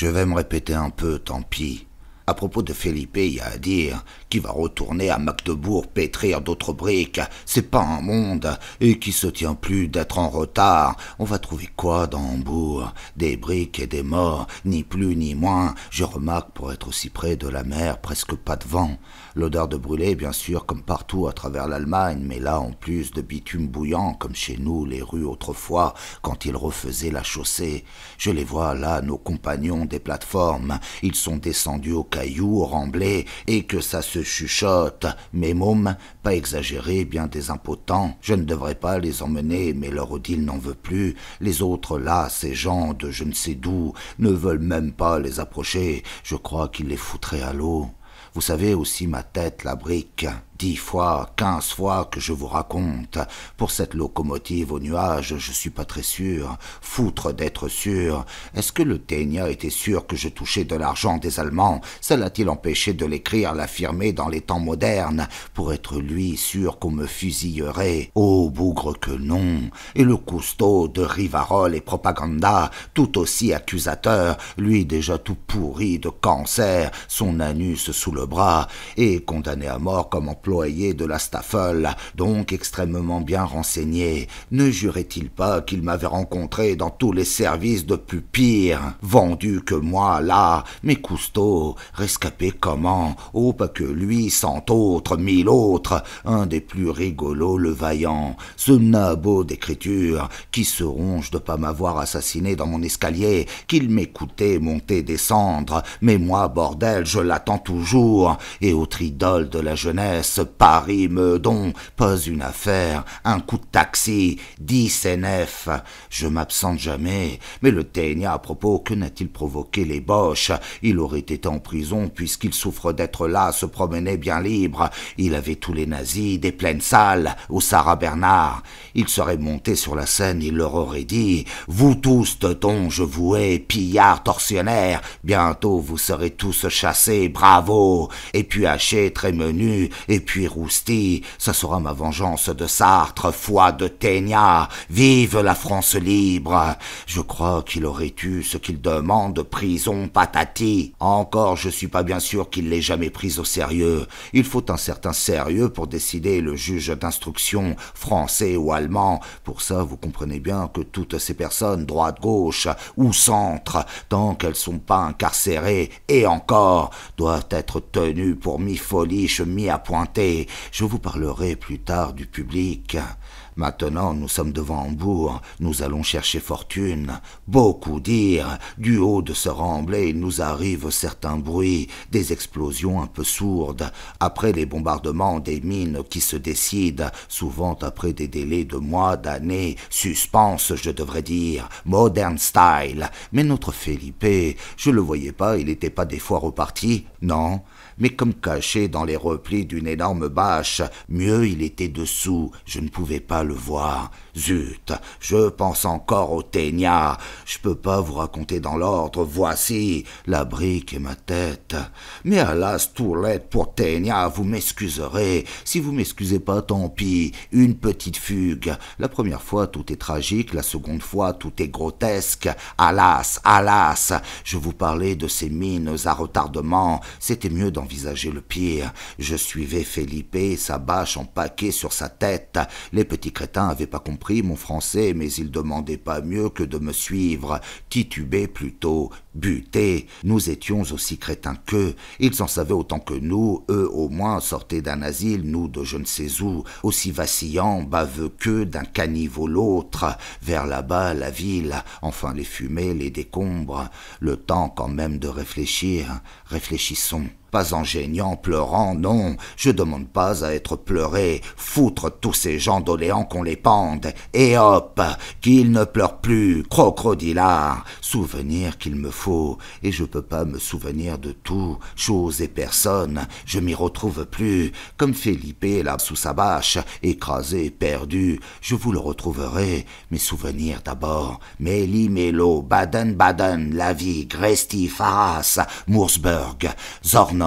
Je vais me répéter un peu, tant pis. À propos de Felipe, il y a à dire qu'il va retourner à Magdebourg pétrir d'autres briques. C'est pas un monde, et qui se tient plus d'être en retard. On va trouver quoi dans Hambourg? Des briques et des morts, ni plus ni moins. Je remarque, pour être aussi près de la mer, presque pas de vent. L'odeur de brûlé, bien sûr, comme partout à travers l'Allemagne, mais là, en plus de bitume bouillant, comme chez nous, les rues autrefois, quand ils refaisaient la chaussée. Je les vois là, nos compagnons des plateformes. Ils sont descendus aux cailloux, aux remblais, et que ça se chuchote. Mes mômes, pas exagérés, bien des impotents. Je ne devrais pas les emmener, mais leur Odile n'en veut plus. Les autres là, ces gens de je ne sais d'où, ne veulent même pas les approcher. Je crois qu'ils les foutraient à l'eau. Vous savez aussi ma tête, la brique. 10 fois, 15 fois que je vous raconte. Pour cette locomotive au nuage, je suis pas très sûr. Foutre d'être sûr. Est-ce que le Ténia était sûr que je touchais de l'argent des Allemands? Ça l'a-t-il empêché de l'écrire, l'affirmer dans les temps modernes, pour être lui sûr qu'on me fusillerait? Oh, bougre que non. Et le Cousteau de Rivarol et Propaganda, tout aussi accusateur, lui déjà tout pourri de cancer, son anus sous le bras, et condamné à mort comme employé de la Staffel, donc extrêmement bien renseigné. Ne jurait-il pas qu'il m'avait rencontré dans tous les services de plus pire, vendu que moi, là? Mais Cousteau, rescapé comment? Oh, pas que lui, cent autres, 1000 autres, un des plus rigolos, le vaillant, ce nabot d'écriture, qui se ronge de pas m'avoir assassiné dans mon escalier, qu'il m'écoutait monter, descendre, mais moi, bordel, je l'attends toujours, et autre idole de la jeunesse, Paris, Meudon, pas une affaire, un coup de taxi, 10 NF. Je m'absente jamais, mais le Ténia, à propos, que n'a-t-il provoqué les Boches? Il aurait été en prison puisqu'il souffre d'être là, se promenait bien libre. Il avait tous les nazis, des pleines salles, au Sarah Bernard. Il serait monté sur la scène, il leur aurait dit « Vous tous, teutons, je vous hais, pillards, tortionnaires, bientôt vous serez tous chassés, bravo !» Et puis haché, très menu, et puis rousti, ça sera ma vengeance de Sartre, foi de Ténia, vive la France libre. Je crois qu'il aurait eu ce qu'il demande, prison patati. Encore, je suis pas bien sûr qu'il l'ait jamais pris au sérieux. Il faut un certain sérieux pour décider le juge d'instruction, français ou allemand. Pour ça, vous comprenez bien que toutes ces personnes, droite-gauche ou centre, tant qu'elles sont pas incarcérées, et encore, doivent être tenues pour mi-foliche, mi-appointées. Je vous parlerai plus tard du public. Maintenant, nous sommes devant Hambourg, nous allons chercher fortune. Beaucoup dire, du haut de ce remblai, il nous arrive certains bruits, des explosions un peu sourdes, après les bombardements des mines qui se décident, souvent après des délais de mois, d'années, suspense, je devrais dire, modern style. Mais notre Felipe, je le voyais pas, il n'était pas des fois reparti, non, mais comme caché dans les replis d'une énorme bâche, mieux il était dessous, je ne pouvais pas le voir. Zut, je pense encore au Ténia, je peux pas vous raconter dans l'ordre, voici la brique et ma tête. Mais alas, tourlette pour Ténia, vous m'excuserez, si vous m'excusez pas, tant pis, une petite fugue. La première fois, tout est tragique, la seconde fois, tout est grotesque. Alas, alas, je vous parlais de ces mines à retardement, c'était mieux d'envisager le pire. Je suivais Felipe, sa bâche empaquée sur sa tête. Les petits crétins avaient pas compris mon français, mais ils demandaient pas mieux que de me suivre, titubaient plutôt, butés. Nous étions aussi crétins qu'eux, ils en savaient autant que nous, eux au moins sortaient d'un asile, nous de je ne sais où, aussi vacillants, baveux qu'eux, d'un caniveau l'autre, vers là-bas la ville, enfin les fumées, les décombres, le temps quand même de réfléchir, réfléchissons. Pas en geignant, pleurant, non, je demande pas à être pleuré, foutre tous ces gens d'Oléans qu'on les pende, et hop, qu'ils ne pleurent plus, crocodilard, souvenir qu'il me faut, et je peux pas me souvenir de tout, chose et personne, je m'y retrouve plus, comme Felipe là sous sa bâche, écrasé, perdu, je vous le retrouverai, mes souvenirs d'abord, Méli-Mélo, Baden-Baden, la vie, Gresti, Faras, Moursburg, Zorn.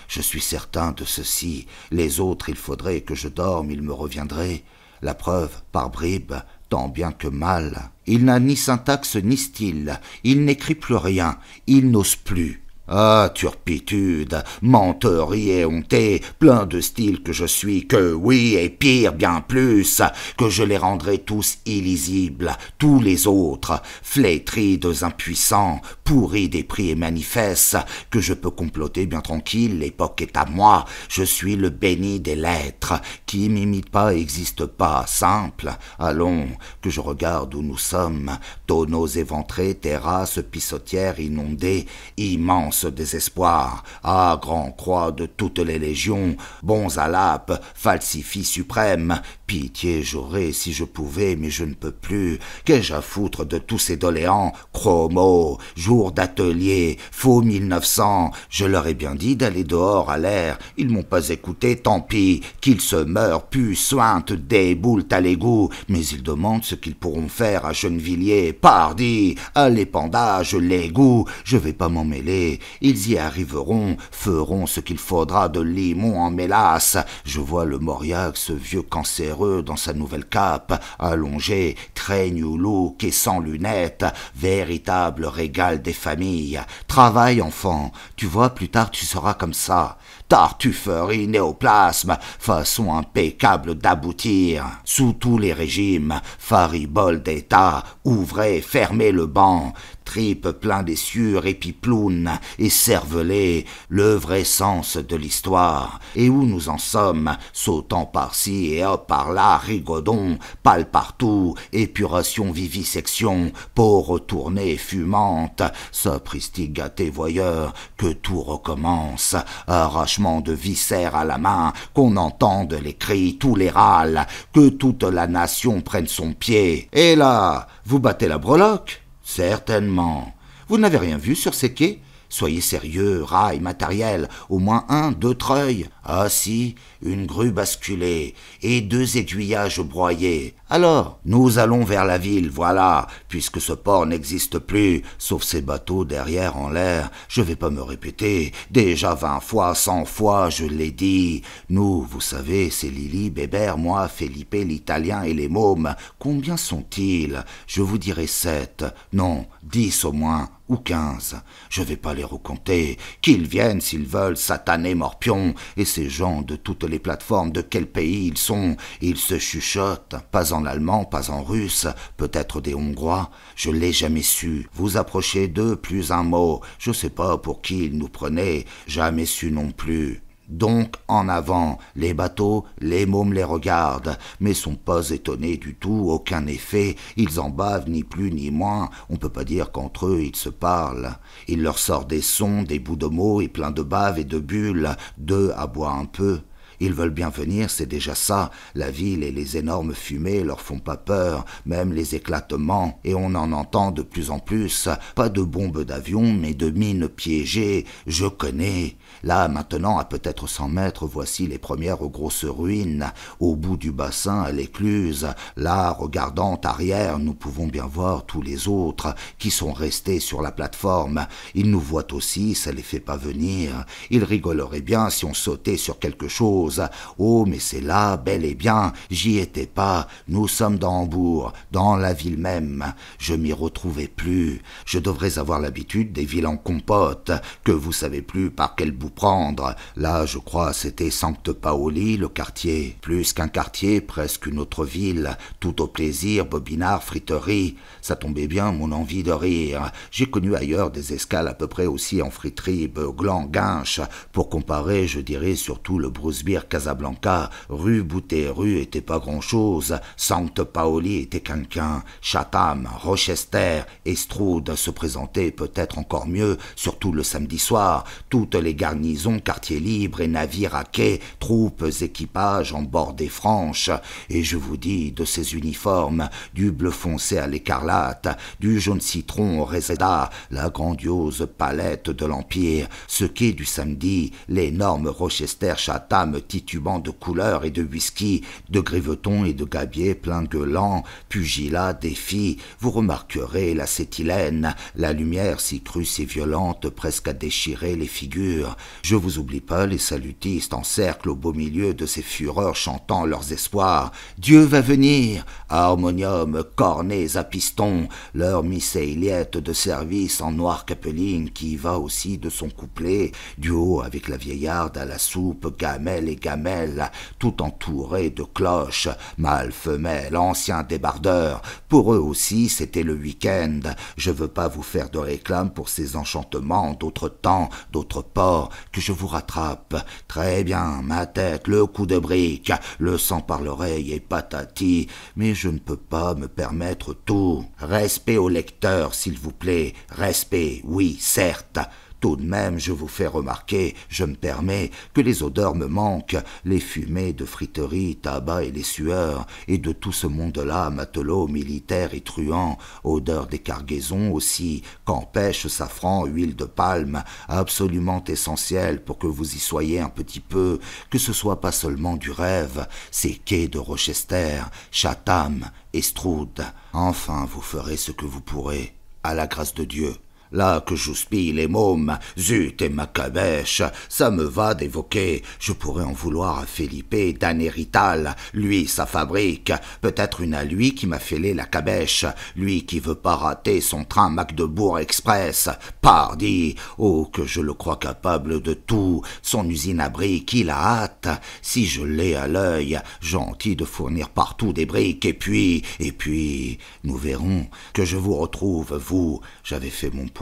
Je suis certain de ceci. Les autres, il faudrait que je dorme, il me reviendrait. La preuve, par bribes, tant bien que mal. Il n'a ni syntaxe ni style, il n'écrit plus rien, il n'ose plus. Ah, turpitude, menterie éhontée, plein de style que je suis, que oui, et pire, bien plus, que je les rendrai tous illisibles, tous les autres, flétrides, impuissants, pourris des prix et manifestes, que je peux comploter bien tranquille, l'époque est à moi, je suis le béni des lettres, qui m'imite pas, existe pas, simple, allons, que je regarde où nous sommes, tonneaux éventrés, terrasses, pissotières inondées, immenses désespoir, ah, grand croix de toutes les légions, bons à l'ape, falsifie suprême, pitié j'aurais si je pouvais, mais je ne peux plus, qu'ai-je à foutre de tous ces doléants, chromo, jour d'atelier, faux 1900, je leur ai bien dit d'aller dehors à l'air, ils m'ont pas écouté, tant pis, qu'ils se meurent, puent, sointent, déboulent à l'égout, mais ils demandent ce qu'ils pourront faire à Gennevilliers, pardi, à l'épandage, l'égout, je vais pas m'en mêler, ils y arriveront, feront ce qu'il faudra de limon en mélasse. Je vois le Mauriac, ce vieux cancéreux, dans sa nouvelle cape, allongé, très new look et sans lunettes, véritable régal des familles. Travaille, enfant, tu vois, plus tard tu seras comme ça. Tartufferie, néoplasme, façon impeccable d'aboutir. Sous tous les régimes, faribole d'État, ouvrez, fermez le banc, tripes plein d'essures, épiplounes et cervelés, le vrai sens de l'histoire. Et où nous en sommes, sautant par-ci et hop par-là, rigodon, pâle partout, épuration, vivisection, peau retournée, fumante, sapristi gâté voyeur, que tout recommence, arrachement de viscères à la main, qu'on entende les cris, tous les râles, que toute la nation prenne son pied. Et là, vous battez la breloque ? Certainement. Vous n'avez rien vu sur ces quais ? Soyez sérieux, rail, matériel, au moins 1, 2 treuils. Ah si, une grue basculée et 2 aiguillages broyés. Alors, nous allons vers la ville, voilà, puisque ce port n'existe plus, sauf ces bateaux derrière en l'air. Je vais pas me répéter, déjà 20 fois, 100 fois, je l'ai dit. Nous, vous savez, c'est Lily, Bébert, moi, Felipe, l'Italien et les mômes. Combien sont-ils ? Je vous dirai 7, non, 10 au moins. Ou 15, je vais pas les recompter, qu'ils viennent s'ils veulent, satané morpion, et ces gens de toutes les plateformes, de quel pays ils sont, ils se chuchotent, pas en allemand, pas en russe, peut-être des Hongrois, je l'ai jamais su, vous approchez d'eux, plus un mot, je sais pas pour qui ils nous prenaient, jamais su non plus. Donc, en avant, les bateaux, les mômes les regardent, mais sont pas étonnés du tout, aucun effet, ils en bavent ni plus ni moins, on peut pas dire qu'entre eux ils se parlent. Il leur sort des sons, des bouts de mots et plein de bave et de bulles, d'eux aboient un peu. Ils veulent bien venir, c'est déjà ça. La ville et les énormes fumées leur font pas peur, même les éclatements, et on en entend de plus en plus. Pas de bombes d'avion, mais de mines piégées, je connais. Là, maintenant, à peut-être 100 mètres, voici les premières grosses ruines. Au bout du bassin, à l'écluse, là, regardant arrière, nous pouvons bien voir tous les autres qui sont restés sur la plateforme. Ils nous voient aussi, ça les fait pas venir. Ils rigoleraient bien si on sautait sur quelque chose. Oh, mais c'est là, bel et bien, j'y étais pas. Nous sommes dans Hambourg, dans la ville même. Je m'y retrouvais plus. Je devrais avoir l'habitude des villes en compote, que vous savez plus par quel bout prendre. Là, je crois, c'était Sancte Paoli, le quartier. Plus qu'un quartier, presque une autre ville. Tout au plaisir, bobinard, friterie. Ça tombait bien, mon envie de rire. J'ai connu ailleurs des escales à peu près aussi en friterie, Beuglan, Guinche. Pour comparer, je dirais surtout le Broussebir Casablanca. Rue Boutet-Rue était pas grand-chose. Sancte Paoli était quelqu'un. Chatham, Rochester, Estraude se présentaient peut-être encore mieux, surtout le samedi soir. Toutes les garnisons, quartiers libres et navires à quai, troupes, équipages en bord des franches. Et je vous dis, de ces uniformes, du bleu foncé à l'écarlate, du jaune citron au réséda, la grandiose palette de l'Empire, ce quai du samedi, l'énorme Rochester Chatham titubant de couleurs et de whisky, de grivetons et de gabiers pleins gueulants, pugilat, défi, vous remarquerez l'acétylène, la lumière si crue, si violente, presque à déchirer les figures. Je vous oublie pas les salutistes en cercle au beau milieu de ces fureurs chantant leurs espoirs. Dieu va venir, harmonium, cornets à piston, leur Miss Eliette de service en noire capeline qui va aussi de son couplet, duo avec la vieillarde à la soupe, gamelle et gamelle, tout entouré de cloches, mâle, femelle, anciens débardeurs. Pour eux aussi, c'était le week-end. Je veux pas vous faire de réclame pour ces enchantements d'autres temps, d'autres ports, que je vous rattrape. Très bien, ma tête, le coup de brique, le sang par l'oreille et patati, mais je ne peux pas me permettre tout. Respect au lecteur, s'il vous plaît, respect, oui, certes. Tout de même, je vous fais remarquer, je me permets, que les odeurs me manquent, les fumées de friterie, tabac et les sueurs, et de tout ce monde-là, matelot, militaire et truand, odeur des cargaisons aussi, qu'empêche safran, huile de palme, absolument essentiel pour que vous y soyez un petit peu, que ce soit pas seulement du rêve, ces quais de Rochester, Chatham, Estroude. Enfin, vous ferez ce que vous pourrez, à la grâce de Dieu. Là que j'houspille les mômes, zut et macabèche, ça me va d'évoquer, je pourrais en vouloir à Felipe d'Anérital, lui sa fabrique, peut-être une à lui qui m'a fêlé la cabèche, lui qui veut pas rater son train Magdebourg Express, pardi, oh que je le crois capable de tout, son usine à briques, il a hâte, si je l'ai à l'œil, gentil de fournir partout des briques, et puis, nous verrons, que je vous retrouve, vous, j'avais fait mon point.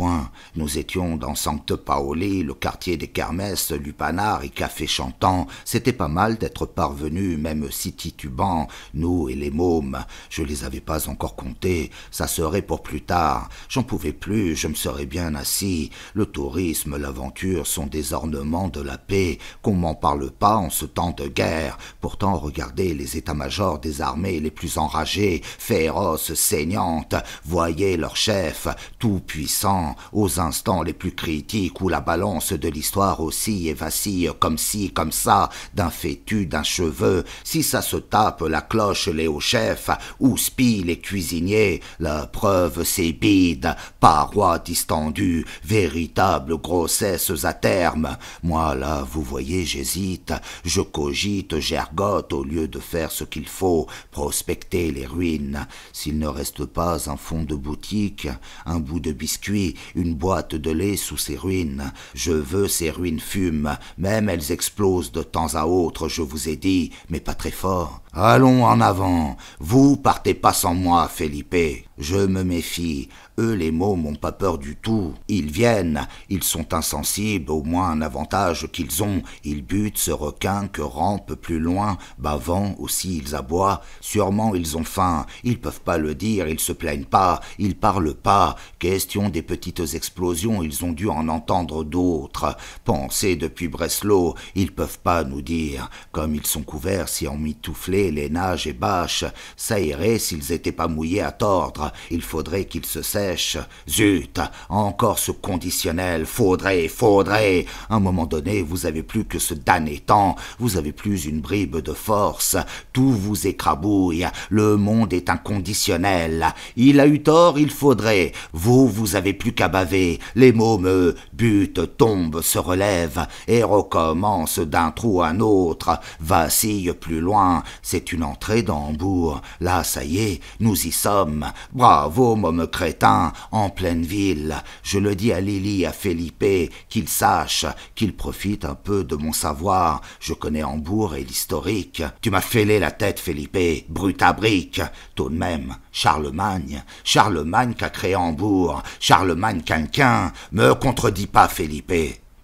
Nous étions dans Sancte Paoli, le quartier des kermesses, lupanards et cafés chantants. C'était pas mal d'être parvenus, même si titubants, nous et les mômes. Je les avais pas encore comptés, ça serait pour plus tard. J'en pouvais plus, je me serais bien assis. Le tourisme, l'aventure sont des ornements de la paix, qu'on m'en parle pas en ce temps de guerre. Pourtant, regardez les états-majors des armées les plus enragés, féroces, saignantes, voyez leur chef, tout puissant, aux instants les plus critiques où la balance de l'histoire oscille et vacille comme ci, comme ça, d'un fétu, d'un cheveu, si ça se tape la cloche les hauts chefs, ou spie les cuisiniers, la preuve c'est bide, parois distendues, véritables grossesses à terme. Moi là, vous voyez, j'hésite, je cogite, j'ergote au lieu de faire ce qu'il faut, prospecter les ruines. S'il ne reste pas un fond de boutique, un bout de biscuit, une boîte de lait sous ces ruines. Je veux ces ruines fument, même elles explosent de temps à autre, je vous ai dit, mais pas très fort. Allons en avant, vous partez pas sans moi, Felipe. Je me méfie, eux les mômes n'ont pas peur du tout. Ils viennent, ils sont insensibles, au moins un avantage qu'ils ont. Ils butent ce requin que rampe plus loin, bavant aussi ils aboient. Sûrement ils ont faim, ils peuvent pas le dire, ils se plaignent pas, ils parlent pas. Question des petites explosions, ils ont dû en entendre d'autres. Pensez depuis Breslau, ils peuvent pas nous dire. Comme ils sont couverts si emmitouflés, les nages et bâches, ça irait s'ils étaient pas mouillés à tordre. Il faudrait qu'ils se sèchent. Zut, encore ce conditionnel, faudrait. À un moment donné, vous avez plus que ce damné temps, vous avez plus une bribe de force, tout vous écrabouille, le monde est inconditionnel. Il a eu tort, il faudrait. Vous avez plus qu'à baver. Les mômes, eux, butent, tombent, se relèvent et recommencent d'un trou à un autre, vacillent plus loin. C'est une entrée dans Hambourg. Là, ça y est, nous y sommes. Bravo, môme crétin, en pleine ville. Je le dis à Lily, à Felipe, qu'ils sachent, qu'ils profitent un peu de mon savoir. Je connais Hambourg et l'historique. Tu m'as fêlé la tête, Felipe, brute à brique. Tout de même, Charlemagne qu'a créé Hambourg, Charlemagne quinquin, me contredis pas, Felipe.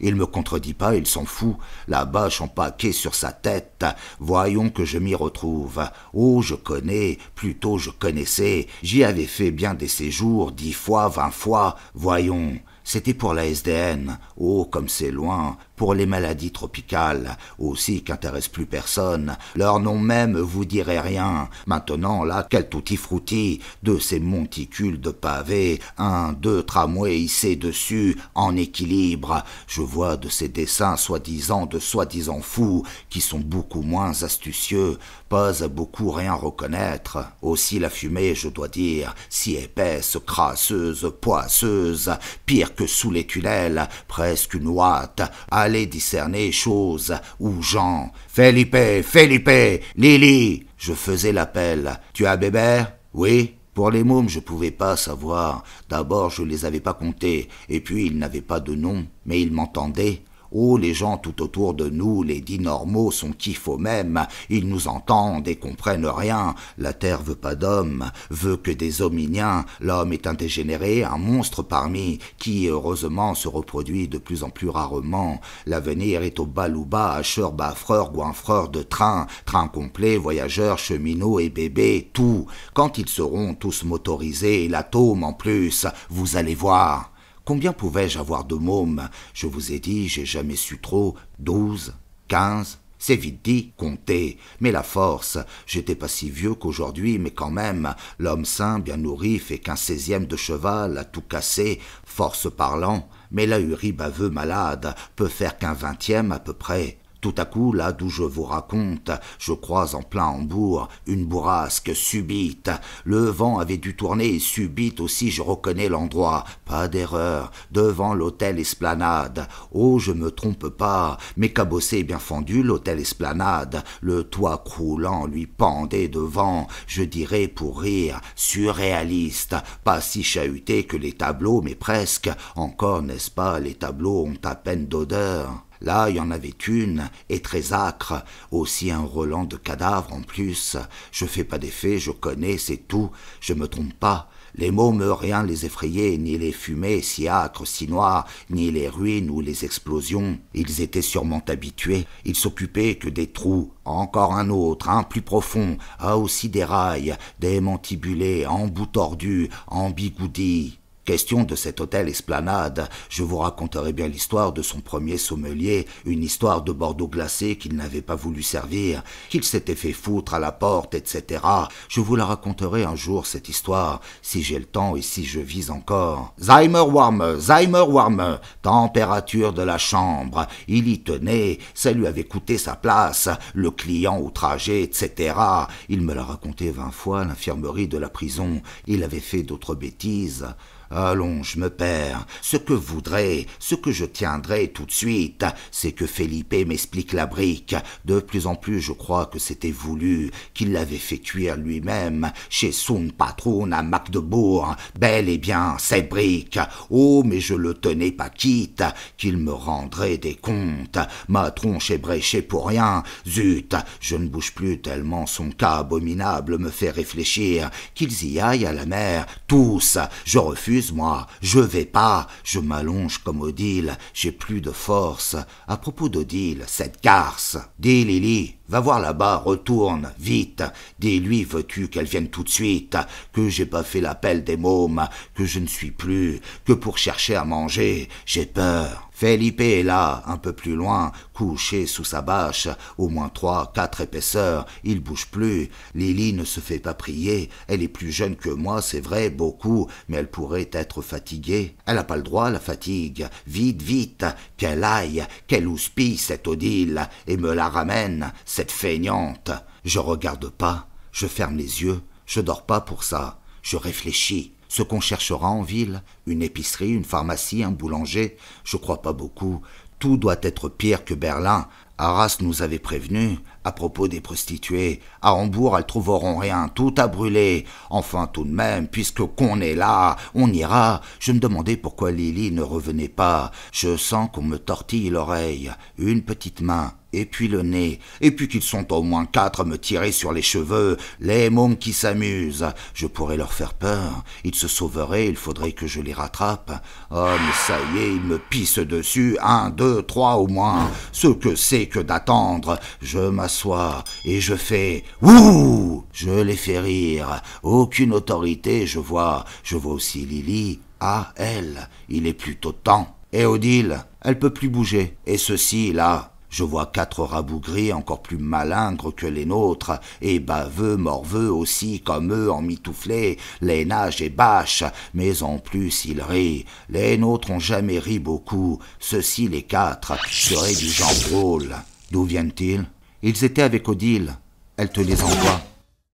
Il me contredit pas, il s'en fout, la bâche en paquet sur sa tête. Voyons que je m'y retrouve. Oh, je connais, plutôt je connaissais, j'y avais fait bien des séjours, 10 fois, 20 fois, voyons. C'était pour la SDN. Oh, comme c'est loin, Pour les maladies tropicales, aussi qu'intéressent plus personne, leur nom même vous dirait rien. Maintenant, là, quel tutti-frutti de ces monticules de pavés, un, deux tramways hissés dessus, en équilibre. Je vois de ces dessins soi-disant de soi-disant fous, qui sont beaucoup moins astucieux, pas à beaucoup rien reconnaître. Aussi la fumée, je dois dire, si épaisse, crasseuse, poisseuse, pire que sous les tunnels, presque une ouate, aller discerner choses ou gens. Felipe, Felipe, Lily, je faisais l'appel. Tu as Bébert? Oui. Pour les mômes, je pouvais pas savoir. D'abord, je les avais pas comptés, et puis ils n'avaient pas de nom, mais ils m'entendaient. Oh, les gens tout autour de nous, les dits normaux, sont kiffos même. Ils nous entendent et comprennent rien. La terre veut pas d'hommes, veut que des hominiens. L'homme est un dégénéré, un monstre parmi, qui heureusement se reproduit de plus en plus rarement. L'avenir est au balouba, hacheur, baffreur, goinfreur de train, train complet, voyageurs, cheminots et bébés, tout. Quand ils seront tous motorisés, l'atome en plus, vous allez voir. Combien pouvais-je avoir de mômes? Je vous ai dit, j'ai jamais su trop. 12, 15, c'est vite dit, comptez. Mais la force, j'étais pas si vieux qu'aujourd'hui, mais quand même, l'homme sain, bien nourri, fait qu'un 16e de cheval, à tout casser, force parlant. Mais l'ahuri baveux malade peut faire qu'un 20e à peu près. Tout à coup, là d'où je vous raconte, je croise en plein Hambourg une bourrasque subite. Le vent avait dû tourner et subite aussi je reconnais l'endroit. Pas d'erreur, devant l'hôtel Esplanade. Oh, je me trompe pas, mais cabossé bien fendu l'hôtel Esplanade. Le toit croulant lui pendait devant, je dirais pour rire, surréaliste. Pas si chahuté que les tableaux, mais presque. Encore, n'est-ce pas, les tableaux ont à peine d'odeur. Là, il y en avait une, et très âcre, aussi un relent de cadavres en plus. Je fais pas d'effet, je connais, c'est tout, je me trompe pas. Les mômes, rien les effrayait, ni les fumées si âcres, si noires, ni les ruines ou les explosions. Ils étaient sûrement habitués, ils s'occupaient que des trous. Encore un autre, un plus profond, a aussi des rails, des mantibulés, en bout tordu, en bigoudis. Question de cet hôtel Esplanade, je vous raconterai bien l'histoire de son premier sommelier, une histoire de Bordeaux glacé qu'il n'avait pas voulu servir, qu'il s'était fait foutre à la porte, etc. Je vous la raconterai un jour, cette histoire, si j'ai le temps et si je vis encore. Zeimerwarme, température de la chambre, il y tenait, ça lui avait coûté sa place, le client outragé, etc. Il me l'a raconté 20 fois, l'infirmerie de la prison, il avait fait d'autres bêtises. Allons, je me perds. Ce que voudrais, ce que je tiendrai tout de suite, c'est que Felipe m'explique la brique. De plus en plus, je crois que c'était voulu, qu'il l'avait fait cuire lui-même, chez son patron à Magdebourg. Bel et bien, cette brique. Oh, mais je le tenais pas quitte, qu'il me rendrait des comptes. Ma tronche est bréchée pour rien. Zut, je ne bouge plus tellement son cas abominable me fait réfléchir. Qu'ils y aillent à la mer, tous. Je refuse, moi, je vais pas, je m'allonge comme Odile, j'ai plus de force. À propos d'Odile, cette garce, dis Lily, va voir là-bas, retourne, vite, dis-lui, veux-tu qu'elle vienne tout de suite, que j'ai pas fait l'appel des mômes, que je ne suis plus, que pour chercher à manger, j'ai peur. Felipe est là, un peu plus loin, couché sous sa bâche, au moins 3, 4 épaisseurs, il bouge plus. Lily ne se fait pas prier, elle est plus jeune que moi, c'est vrai, beaucoup, mais elle pourrait être fatiguée. Elle n'a pas le droit à la fatigue. Vite, vite, qu'elle aille, qu'elle houspille cette Odile, et me la ramène, cette feignante. Je regarde pas, je ferme les yeux, je dors pas pour ça, je réfléchis. Ce qu'on cherchera en ville, une épicerie, une pharmacie, un boulanger, je crois pas beaucoup. Tout doit être pire que Berlin. Arras nous avait prévenus à propos des prostituées. À Hambourg, elles trouveront rien, tout a brûlé. Enfin, tout de même, puisque qu'on est là, on ira. Je me demandais pourquoi Lily ne revenait pas. Je sens qu'on me tortille l'oreille. Une petite main, et puis le nez, et puis qu'ils sont au moins 4 à me tirer sur les cheveux, les mômes qui s'amusent. Je pourrais leur faire peur, ils se sauveraient, il faudrait que je les rattrape. Oh, mais ça y est, ils me pissent dessus, 1, 2, 3 au moins. Ce que c'est que d'attendre. Je m'assois, et je fais « Ouh !» Je les fais rire. Aucune autorité, je vois aussi Lily. Ah, elle, il est plutôt temps. Et Odile, Elle peut plus bouger. Et ceci, là, je vois 4 rabougris encore plus malingres que les nôtres, et baveux, morveux aussi, comme eux, emmitouflés, les nages et bâches, mais en plus ils rient. Les nôtres ont jamais ri beaucoup, ceux-ci, les 4, seraient du genre drôle. D'où viennent-ils? Ils étaient avec Odile. Elle te les envoie.